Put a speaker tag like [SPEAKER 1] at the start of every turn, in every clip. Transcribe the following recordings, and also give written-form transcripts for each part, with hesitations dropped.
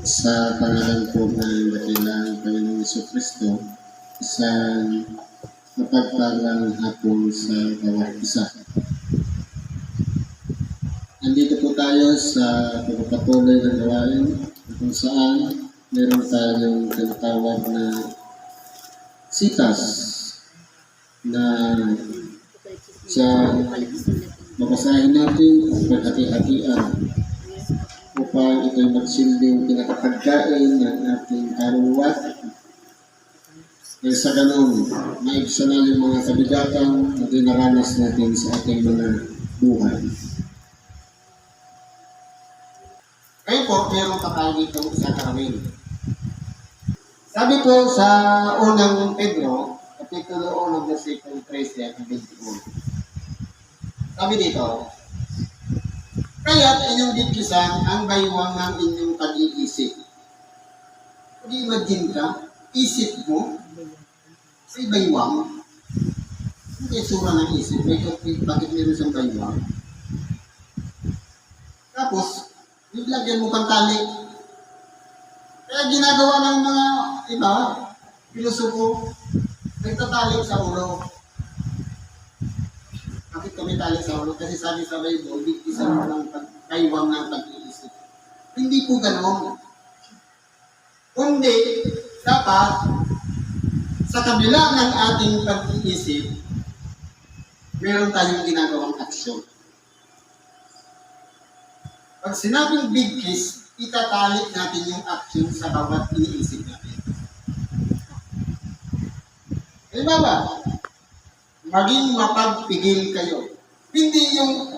[SPEAKER 1] Sa pangalan po ng dakilang Panginoong Jesucristo, isang mapagpalang hapon sa bawat isa. Nandito po tayo sa pagpapatuloy ng gawain kung saan meron tayong tinatawag na sitas na sa mabasahin natin at paghati-hatian upang ito'y magsilbing pinakapagkain ng ating karuwa. Kaya sa ganun, maibsa na yung mga kabigatan na dinaranas natin sa ating mga buhay. Ngayon po, meron pa tayo dito sa karawin. Sabi po sa unang Pedro, Kapitulo 1, versikulo 13 at 21. Sabi dito, kaya't inyong bigkisan ang baywang ng inyong pag-iisip. Pag-imagine ka, isip mo, ay baywang. Hindi sura ng isip, bakit meron siyang baywang? Tapos, lagyan mo pang tali. Kaya ginagawa ng mga iba, pilosopo, nagtatali sa ulo. Bakit kami tali sa ulo? Kasi sabi sa Bible, isa mo ng baywang ng pag-iisip. Hindi po ganoon. Kundi, dapat, sa kabila ng ating pag-iisip, meron tayong ginagawang aksyon. Pag sinabing big kiss, itatalik natin yung action sa bawat iniisip natin. Halimbawa, maging mapagpigil kayo. Hindi yung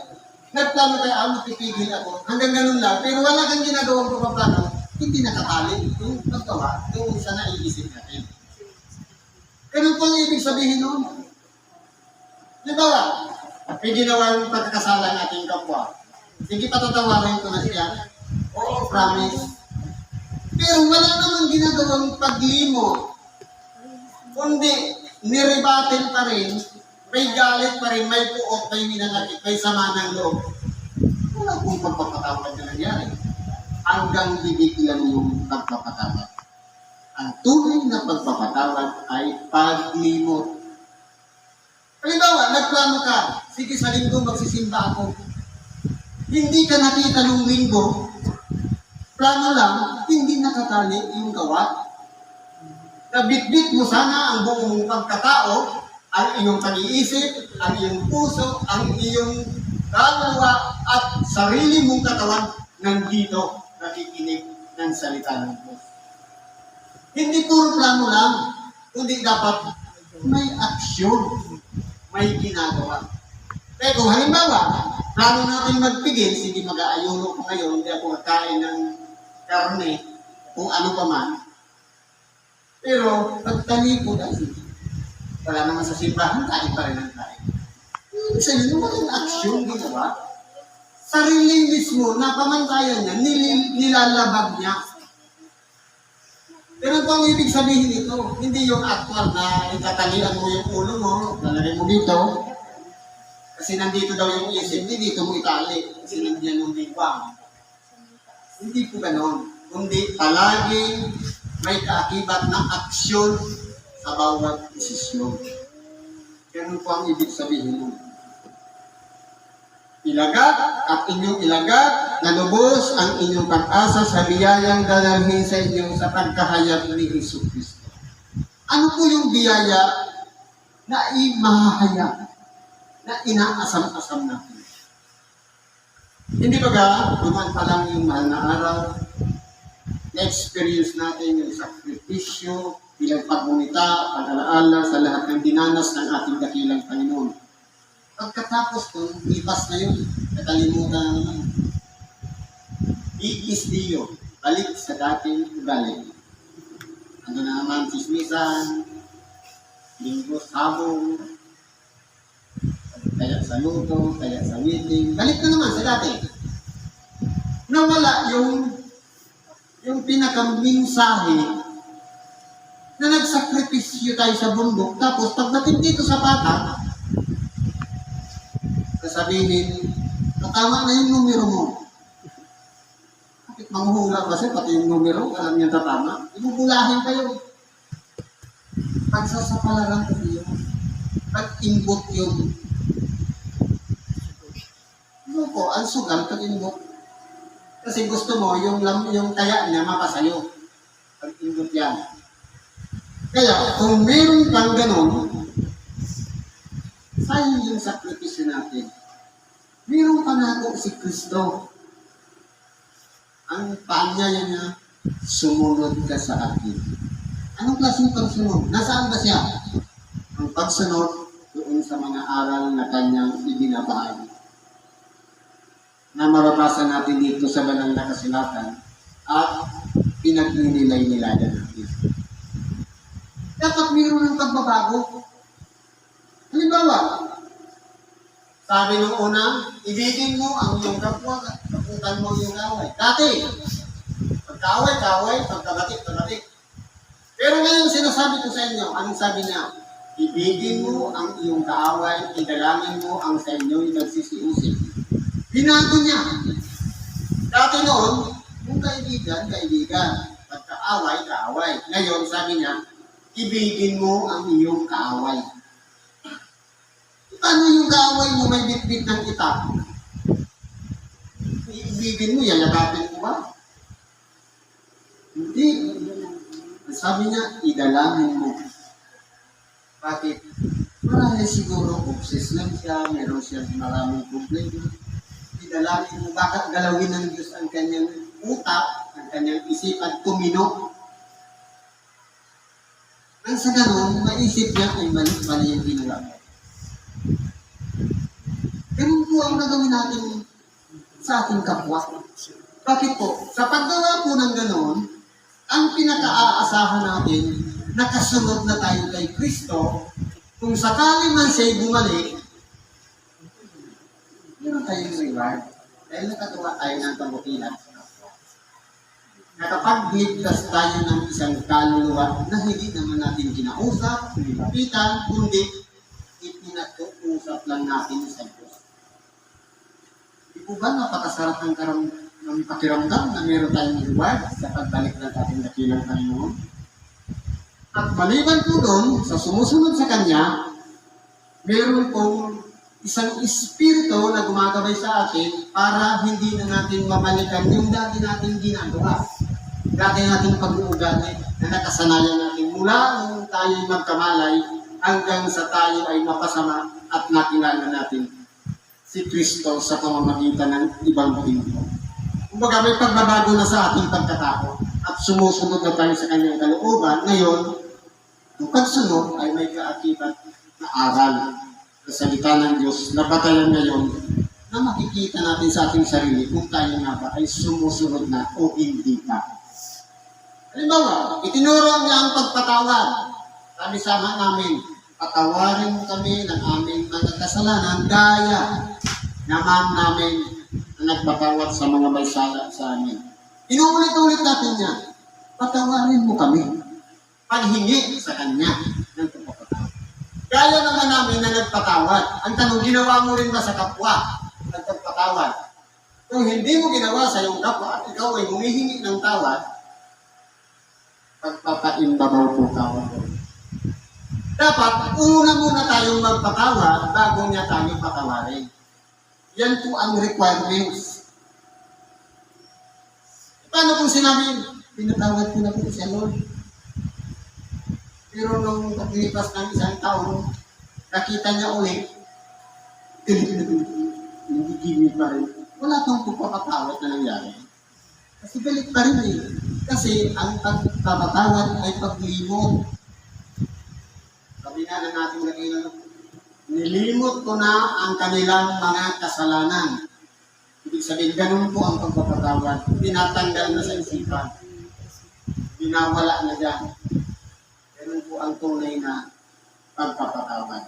[SPEAKER 1] nagplano kayo, pipigil ako, hanggang ganun lang, pero wala kang ginagawang pagpaplano, hindi nakatali. Yung paggawa, yung isa na iisip natin. Ganun po ang ibig sabihin nun. Halimbawa, may ginawang pagkakasala ng ating kapwa. Sige, patatawarin ko na siya. Oo, promise. Pero wala namang ginagawang paglimo. Kundi, nirebatin pa rin, may galit pa rin, may puot, may minalakit, may sama ng loob. Wala kong pagpapatawad na nangyari. Hanggang bibig lang yung pagpapatawad. Ang tunay na pagpapatawad ay paglimot. Halimbawa, nagplano ka, sige sa linggo magsisimba ako. Hindi ka nakita nung linggo, plano lang, hindi nakatali yung gawa. Nabitbit mo sana ang buong pagkatao, ang iyong pag-iisip, ang iyong puso, ang iyong kaluluwa at sarili mong katawan nandito nakikinig ng salita ng Diyos. Hindi puro plano lang, kundi dapat may aksyon, may ginagawa. Kaya kung halimbawa, plano natin magpigil, sige mag-aayuno ko ngayon, hindi ako magkain ng karne, kung ano pa man. Pero, pagtalikod, wala naman sa simbahan, kain pa rin ang kain. Ibig sabihin, walang aksyon, ginawa. Sarili mismo, napamantayan niya, nilalabag niya. Pero ito ang ibig sabihin ito, hindi yung actual na itatalian mo yung ulo mo, lalagay mo dito, kasi nandito daw yung isip, hindi dito mo itali, kasi nandiyan yung liwang. Hindi po ganon, kundi palaging may kaakibat ng aksyon sa bawat desisyon. Ganun po ang ibig sabihin mo. Ilagak at inyong ilagak na lubos ang inyong pag-asa sa biyayang dalangin sa inyo sa pagkahayag ni Jesucristo. Ano po yung biyaya na imahayag, na inaasam-asam natin? Hindi ba ga, duman pa lang yung mahal na araw, na-experience natin yung sakripisyo, bilang pagmunita, pag-alaala sa lahat ng dinanas ng ating dakilang Panginoon. Pagkatapos kung lipas na yun, nakalimutan na naman. Igis Dio, balik sa dating ugali. Ano na naman, sismisan, linggo, sabong, kaya sa luto, kaya sa meeting, balik na naman sa dati. Nawala yung pinakaminsahe na nagsakripisyo tayo sa bundok, tapos pagdating dito sa bata, sasabihin, tama na yung numero mo. manghuhula ba siya, pati yung numero, alam niya tatama. Ibubulahin kayo. Pagsasapalaran ko yun. Pag-inbot yun. Ano po, ang sugal, pag-inbot. Kasi gusto mo, yung kaya niya mapasayo. Pag-inbot yan. Kaya, kung meron kang ganon, sayang yung sakripisyo natin. Meron pa na ako si Kristo. Ang paanyaya niya, sumunod ka sa akin. Anong klaseng pagsunod? Nasaan ba siya? Ang pagsunod doon sa mga aral na kanyang ibinabahagi. Na mababasa natin dito sa banal na kasulatan at pinagnilay-nilayan natin. Dapat mayroon ng pagbabago. Halimbawa, sabi nung una, ibigin mo ang iyong kapwa at taputan mo yung away. Dati, pagkaway, pagkabatik. Pero ngayon sinasabi ko sa inyo, anong sabi niya? Ibigin mo ang iyong kaaway, idalangin mo ang sa inyo'y nagsisiusip. Binago niya. Dati noon, kung kaibigan. Pagkaaway. Ngayon, sabi niya, ibigin mo ang iyong kaaway. Paano yung kaaway mo may bitbit ng itak? Ibigin mo, yayakapin mo ba? Hindi. Sabi niya, idalangin mo. Bakit? Marahil siguro obsessed lang siya, meron siya maraming problema. Idalangin mo, bakit galawin ng Diyos ang kanyang utak, ang kanyang isipan, tumino. Nang sa ganun, maisip niya ay mali yung ginawa mo. Ganun po ang nagawin natin sa ating kapwa. Bakit po? Sa paggawa po ng ganun, ang pinaka-aasahan natin, nakasunod na tayo kay Kristo, kung sakali man siya'y bumalik, meron tayong reward. Dahil nakatuwa tayo ng pangutilan sa kapwa. Nakapagligtas tayo ng isang kaluluwa na hindi naman natin kinausap, nilapitan, kundi ipinag-uusap lang natin sa Diyos. Di po ba napakasarap ng pakiramdam na meron tayong reward sa pagbalik ng ating dakilang Panginoon? At maliban po doon, sa sumusunod sa Kanya, meron pong isang espiritu na gumagabay sa atin para hindi na natin mamalikan yung dati natin ginagawa. Dati natin pag-uugali na nakasanayan natin mula nung tayo'y magkamalay hanggang sa tayo ay mapasama at nakilala natin si Kristo sa pamamagitan ng ibang tiempo. Kumbaga may pagbabago na sa ating pagkatao at sumusunod na tayo sa kanyang kalooban. Ngayon, yung pagsunod ay may kaakibat na aral sa salita ng Diyos na batayan ngayon na makikita natin sa ating sarili kung tayo nga ba ay sumusunod na o hindi pa. Halimbawa, itinuro niya ang pagpatawad. Sabi sama namin, patawarin mo kami ng aming mga kasalanan gaya naman namin na nagpatawad sa mga may sala sa amin. Inuulit-ulit natin yan. Patawarin mo kami. Paghingi sa Kanya ng pagpapatawad. Gaya naman namin na nagpatawad. Ang tanong, ginawa mo rin ba sa kapwa ng pagpatawad? Kung hindi mo ginawa sa iyong kapwa at ikaw ay humihingi ng tawad, pagpapaimbabaw po tawad. Dapat, una muna tayong magpatawad bago niya tayo patawarin. Yan po ang requirements. Paano kung sinabi, pinatawad ko na po siya, Lord? Pero nung paglipas ng isang taon, nakita niya ulit, hindi pa rin. Wala pang pagpapatawad na nangyari. Kasi galit pa rin eh. Kasi ang pagpapatawad ay paglimot. Sabi nga na natin nagilang, nilimot ko na ang kanilang mga kasalanan. Ibig sabihin, ganun po ang pagpapatawad. Tinatanggal na sa isipan. Binawala na dyan. Ganun po ang tunay na pagpapatawad.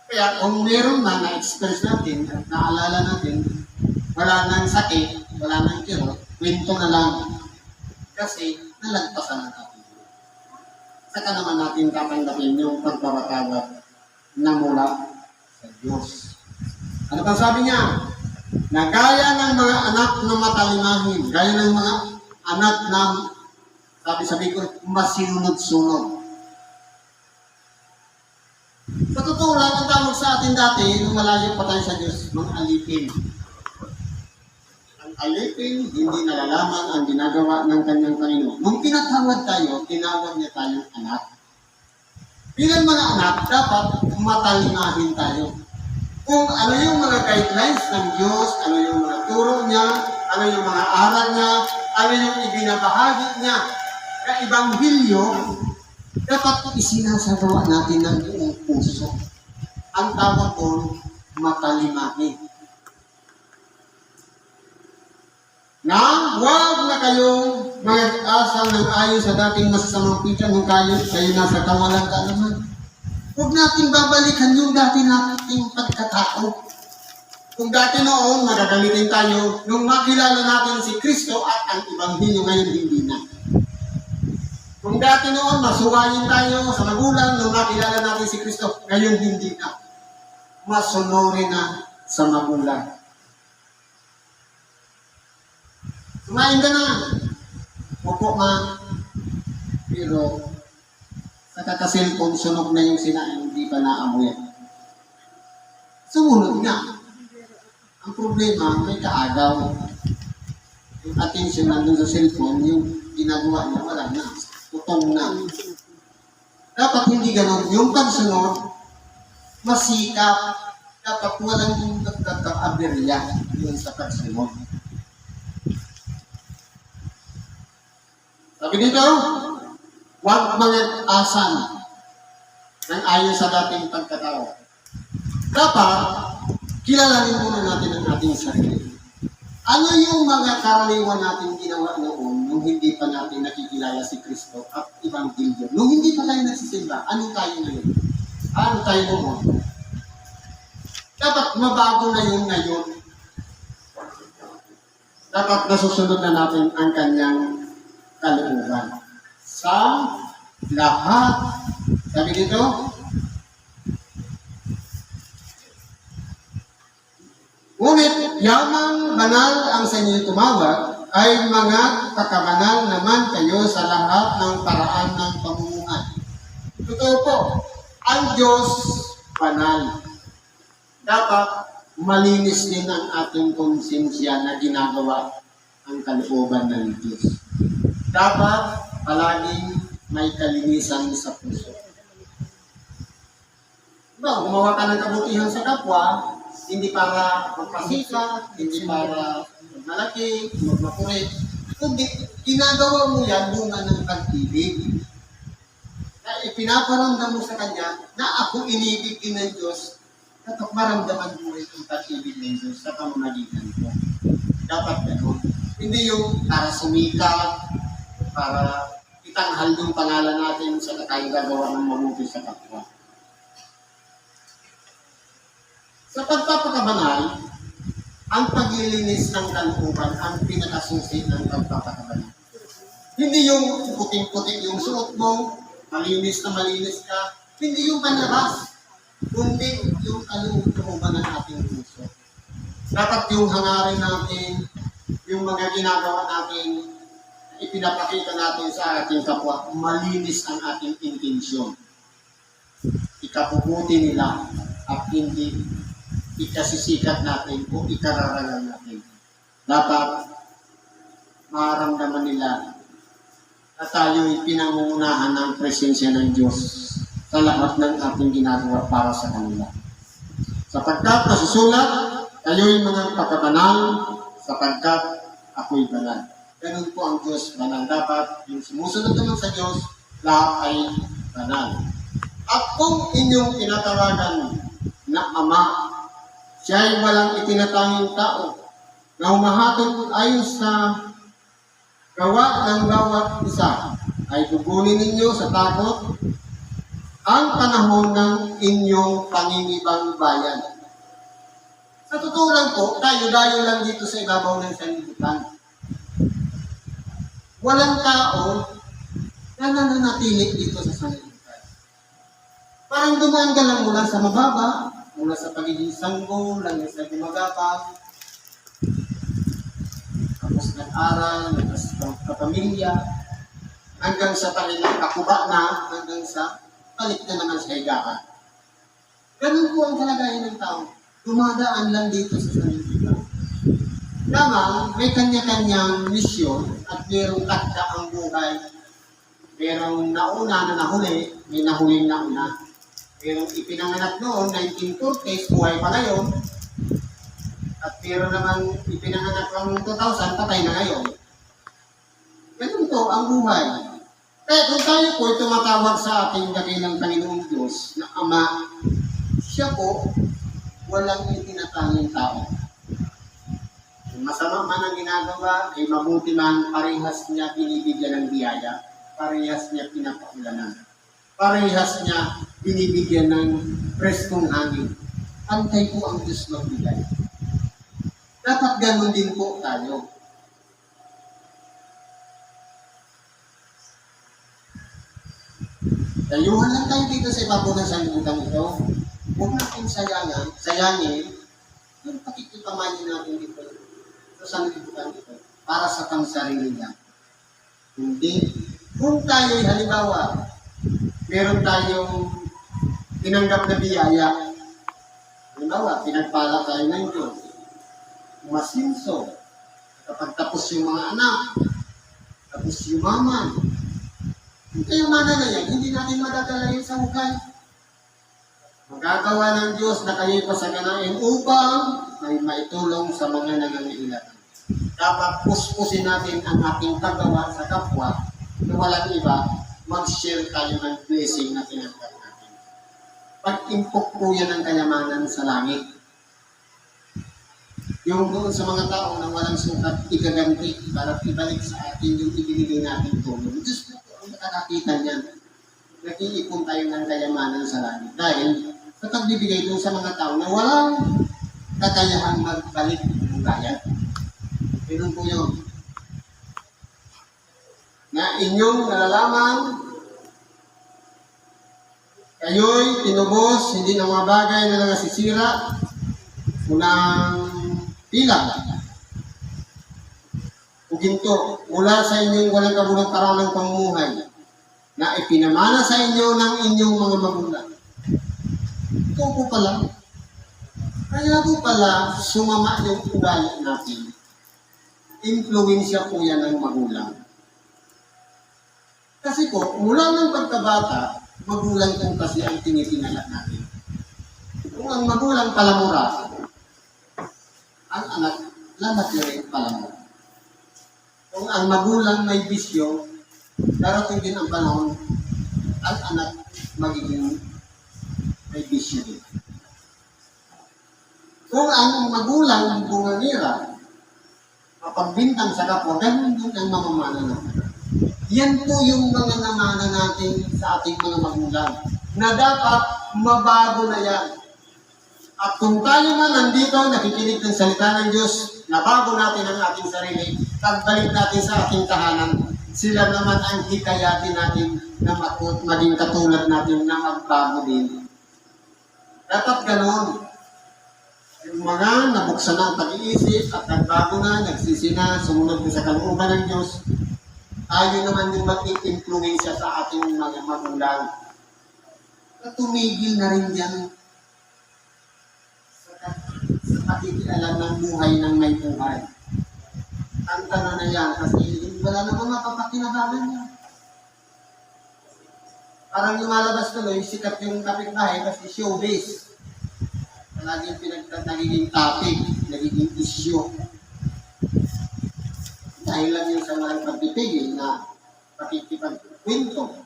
[SPEAKER 1] Kaya kung meron man na-express natin at naalala natin, wala nang sakit, wala nang kirot, kwento na lang. Kasi nalagpasan na natin. Saka naman natin tatanggapin yung pagpapatawad na mula sa Diyos. Ano pang sabi niya? na gaya ng mga anak na matalimahin, gaya ng mga anak na, sabi ko, masinunod-sunod. Sa totoo lang, ang tawag sa atin dati, nung malayo pa tayo sa Diyos, mga alipin. Ang alipin, hindi nalalaman ang ginagawa ng kanyang Panginoon. Nung pinatawad tayo, tinawag niya tayong anak. Bilang mga anak, dapat matalimahin tayo. Kung ano yung mga guidelines ng Diyos, ano yung mga turo niya, ano yung mga aral niya, ano yung ibinabahagi niya, na Ebanghelyo, dapat isinasagawa natin ng buong puso. Ang tawag doon, matalimahin. Na huwag na kayong mag-asal ng ayon sa dating masasamang pita nung kayo nasa kawalan kaalaman. Huwag natin babalikan yung dati nating pagkatao. Kung dati noon, magagalitin tayo, nung makilala natin si Kristo at ang Ebanghelyo ngayon, hindi na. Kung dati noon, masuwayin tayo sa magulang, nung makilala natin si Kristo, ngayon hindi na. Masunurin na sa magulang. Sumayin ka na. Opo, ma. Pero, sa kakasilpon, sunog na yung sinain, hindi pa naamoy. Sumunod nga. Ang problema, may kaagaw. Yung attention nandun sa cellphone, yung ginagawa niya, wala na. Tutong na. Dapat hindi ganon. Yung pagsunod, masikap. Dapat walang yung nagkakaaberya yun sa pagsunod. Sabi dito, huwag mag-asan ng ayon sa dating pagkatao. Dapat, kilalanin muna natin ang ating sarili. Ano yung mga karaniwan natin ginawa noon nung hindi pa natin nakikilala si Kristo at Ebanghelyo? Nung hindi pa tayo nagsisimba, ano tayo ngayon? Ano tayo noon? Dapat mabago na yun ngayon. Dapat nasusunod na natin ang kanyang kalooban. Sa lahat. Sabi dito, ngunit yamang banal ang sa inyo tumawag, ay mga kakabanal naman kayo sa lahat ng paraan ng pamumuhay. Totoo po, ang Diyos banal. Dapat malinis din ang ating konsensya na ginagawa ang kalooban ng Diyos. Dapat palaging may kalinisan sa puso. Gumawa ka ng kabutihan sa kapwa, hindi para magpasika, hindi para magmalaki, magmakulit. Kundi ginagawa mo yan bunga ng pag-ibig. Na ipinaparamdam mo sa Kanya na ako inibig din ng Diyos, dapat maramdaman mo rin ang pag-ibig ng Diyos sa pamamagitan ko. Dapat gano'n. Hindi yung para sumika, para itanghal yung pangalan natin sa tayo gagawa ng mabuti sa kapwa. Sa pagpapakabanal, ang paglilinis ng kalooban ang pinakasusi ng pagpapakabanal. Hindi yung puting-puting yung suot mo, malinis na malinis ka, hindi yung panlabas, kundi yung kalooban ng ating puso. Dapat yung hangarin natin, yung mga ginagawa natin, ipinapakita natin sa ating kapwa, malinis ang ating intensyon. Ikapubuti nila at hindi ikasisikat natin o ikararangan natin. Dapat maramdaman nila na tayo'y pinangungunahan ng presensya ng Diyos sa lahat ng ating ginagawa para sa kanila. Sapagkat nasusulat, kayo'y mga pagkabanal, sapagkat ako'y banal. Ganun po ang Diyos banal. Dapat yung sumusunod naman sa Diyos, lahat ay banal. At kung inyong tinatawagan na Ama, siya ay walang itinatanging tao na humahatol ayon sa gawa ng bawat isa, ay tugunin ninyo sa takot ang panahon ng inyong pangingibang bayan. Sa totoo lang po, tayo-dayo lang dito sa ibabaw ng sanlibutan. Walang tao na nananatili dito sa sanlibutan. Parang dumaan ka lang mula sa mababa, mula sa pagiging sanggol, lang sa gumagapang, tapos nag-aral, nagkapamilya, hanggang sa kanilang kakuba na, hanggang sa balik na naman sa higaan. Ganun po ang kalagayan ng tao. Dumadaan lang dito sa sanlibutan. Lamang, may kanya-kanyang misyon at mayroong takda ang buhay. Mayroong nauna na nahuli, may nahuling nauna. Mayroong ipinanganak noon, 1940s, buhay pa ngayon. At mayroon naman ipinanganak noong 2000, patay na ngayon. Ganun to ang buhay. Kaya kung tayo po tumatawag sa ating dakilang Panginoong Diyos na Ama, siya po walang itinatanging tao. Kung masama man ang ginagawa, ay mabuti man, parehas niya binibigyan ng biyaya. Parehas niya pinapaulanan. Parehas niya binibigyan ng preskong hangin. Antay po ang Diyos magbigay. Dapat ganun din po tayo. Dayuhan lang tayo dito sa ibabaw ng sanlibutan ito. Huwag natin sayangin yung pakikipamanin natin dito sa sanlibutan ito para sa pangsarili niya. Hindi. Kung tayo'y halimbawa, meron tayong tinanggap na biyaya. Halimbawa, pinagpala tayo ng Diyos. Masinso. Kapag tapos yung mga anak, tapos yumaman. Yung kayamanan na yan, hindi natin madadala yun sa hukay. Magagawa ng Diyos na kayo'y pasaganain upang may maitulong sa mga nangangailangan. Dapat puspusin natin ang ating kagawa sa kapwa na walang iba, mag-share tayo ng blessing na tinanggap natin. Pag-impok po yan ang kayamanan sa langit. Yung doon sa mga tao na walang sukat, igaganti para ibalik sa atin yung ibinigay natin tulong. Diyos po ang nakakita niyan. Nag-iipon tayo ng kayamanan sa langit. Dahil sa pagbibigay doon sa mga tao na walang kakayahan magbalik ng bayan. Ganun po yun. Na inyong nalalaman, kayo'y tinubos, hindi ng mga bagay na nangasisira, unang pila, o ginto, mula sa inyong walang kabulang parang ng pamumuhay, na ipinamana sa inyo ng inyong mga magulang. Ito po pala. Kaya po pala, sumama yung ugali natin. Influensya po yan ng magulang. Kasi po, mula ng pagkabata, magulang kung kasi ang tinitinala natin. Kung ang magulang palamura, ang anak, lamat na rin palamura. Kung ang magulang may bisyo, darating din ang panahon, ang anak magiging may bisyo din. Kung ang magulang bungangira, mapagbintang sa kapwa, ganun din ang mamamana natin. Yan po yung mga namana natin sa ating mga magulang na dapat mabago na yan. At kung tayo man nandito, nakikinig ng salita ng Diyos, nabago natin ang ating sarili, pagbalik natin sa ating tahanan, sila naman ang hikayatin natin na maging katulad natin na magbago din. Dapat ganon. Yung mga nabuksan na ang pag-iisip at nagbago na, nagsisina, sumunod sa kalooban ng Diyos, tayo naman yung mag-influensya sa ating mga magulang. Na tumigil na rin yan sa pakikialam ng buhay ng may buhay. Ang tanong na yan, kasi wala namang mapapakinabangan niya. Parang lumalabas tuloy, sikat yung kapitbahay kasi showbiz. Laging nagiging topic, nagiging issue. Dahil lang yung sa mga pagpipigil na pakikipagkwento.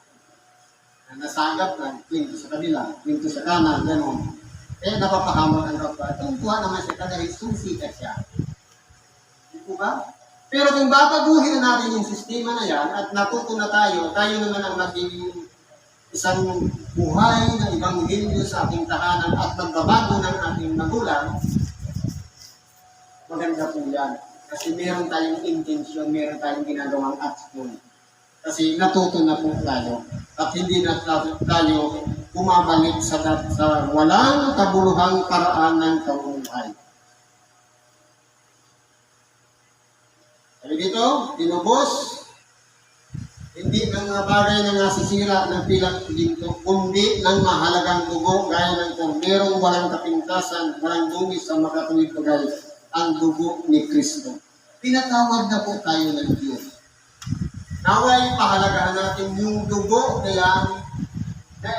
[SPEAKER 1] Na nasagap na, kwento sa kabila, kwento sa kanan, gano'n. Kaya napapahamak ang kapwa. Tungkuha naman siya dahil susikat siya. Di po ba? Pero kung babaguhin na natin yung sistema na yan at natuto na tayo naman ang magiging isang buhay ng Ebanghelyo sa ating tahanan at magbabago ng ating magulang, maganda po yan. Kasi meron tayong intensyon, meron tayong ginagawang action. Kasi natuto na po tayo. At hindi na tayo kumabalik sa walang kabuluhang paraan ng kabuhay. Sabi dito, tinubos, hindi ng mga bagay na nasisira ng pilat dito, kundi ng mahalagang dugo gaya ng korderong walang kapintasan, walang dungis sa makatuwid bagay, ang dugo ni Kristo. Pinatawag na po tayo ng Diyos. Naway pahalagahan natin yung dugo na yan na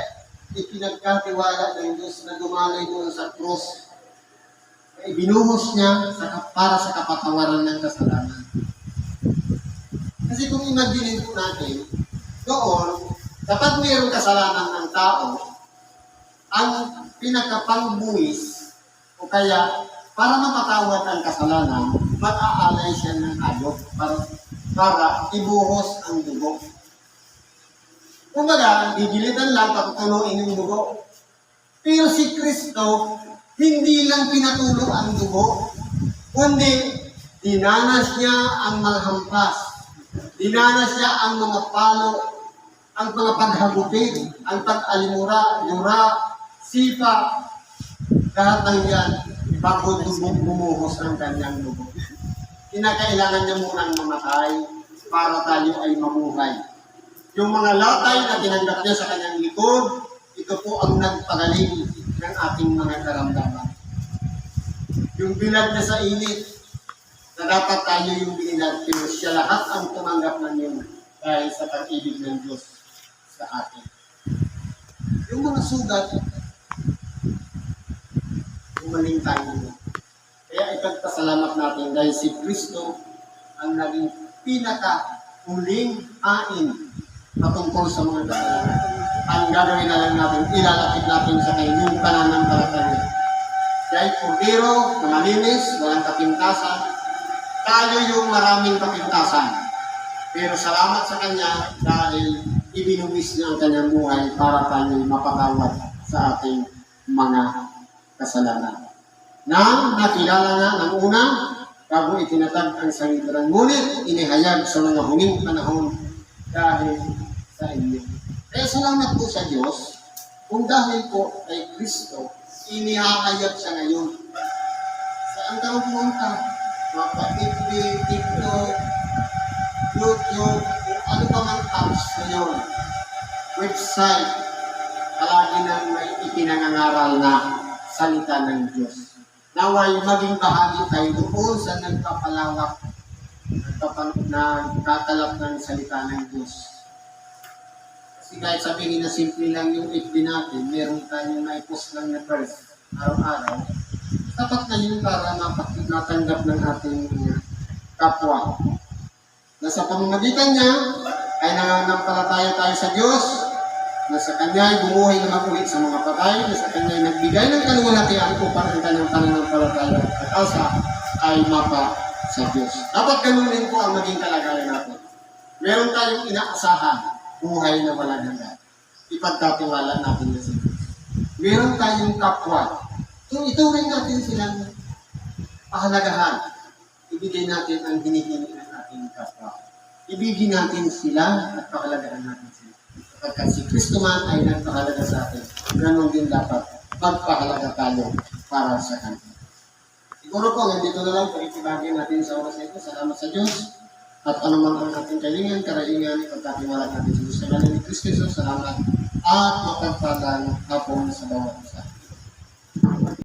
[SPEAKER 1] ipinagkatiwala ng Diyos na dumalay doon sa cross. Ibinuhos niya para sa kapatawaran ng kasalanan. Kasi kung imagine po natin, doon, kapag mayroong kasalanan ng tao, ang pinakapangbuwis, o kaya para mapatawad ang kasalanan, mag-aalay siya ng hayop para ibuhos ang dugo. Kumbaga, gigilitan lang, patutuloyin yung dugo. Pero si Kristo, hindi lang pinatulo ang dugo, kundi dinanas niya ang malhampas. Dinanas niya ang mga palo, ang mga paghagupit, ang pag-alimura, yura, sipa, lahat ng yan, bago bumuhos ang kanyang dugo. Kinakailangan niya munang mamatay para tayo ay mamuhay. Yung mga latay na tinanggap niya sa kanyang likod, ito po ang nagpagaling ng ating mga karamdaman. Yung bilag niya sa init, na dapat tayo yung binilad, pero siya lahat ang tumanggap ng yun dahil sa pag-ibig ng Diyos sa atin. Yung mga sugat, umaling tayo nila. Kaya ipagpasalamat natin dahil si Kristo ang naging pinaka-huling hain patungkol sa mga kasalanan. Ang gagawin na lang natin, ilalapit natin sa kanyang pananampalataya. Dahil kordero, malinis, walang kapintasan, tayo yung maraming kapintasan. Pero salamat sa Kanya dahil ibinuwis niya ang Kanyang buhay para tayo mapatawad sa ating mga kasalanan. Na nakilala nga ng una, bago itinatag ang sangitan. Ngunit inihayag sa mga huling panahon dahil sa inyo. Kaya salamat po sa Diyos kung dahil po kay Kristo, inihahayag siya ngayon. Saan ka pumunta? Mapa-TV, TikTok, YouTube, ano pa mang apps ngayon, website, palagi nang may ipinangangaral na salita ng Diyos. Naway maging bahagi tayo doon sa nagpapalawak, nagkakalap ng salita ng Diyos. Kasi kahit sabihin na simple lang yung FB natin, meron tayong na-post lang na verse araw-araw, dapat na yun para natanggap ng ating kapwa. Na sa pamamagitan niya, ay nananampalataya tayo sa Diyos, na sa Kanya ay bumuhay naman ulit sa mga patay, na sa Kanya ay nagbigay ng kaluwalhatian upang ang kanyang pananampalataya at asa ay mapa sa Diyos. Dapat ganun din po ang maging kalagayan natin. Meron tayong inaasahan, buhay na wala hanggan. Ipagkatiwala natin na sa Diyos. Meron tayong kapwa. So, ituring natin silang pahalagahan. Ibigay natin ang hinihingi ng ating kapwa. Ibigin natin sila at pahalagahan natin sila. Kapag si Kristo man ay nagpahalaga sa atin, ganun din dapat magpahalaga tayo para sa Kanya. Siguro po, nandito na lang po itibagay natin sa oras na ito. Salamat sa Diyos. At anuman ang ating kalingan, karaingan, ipagkatiwala natin sa Diyos. Sa ngalan ni Kristo, salamat at mapagpalang hapon sa bawat isa.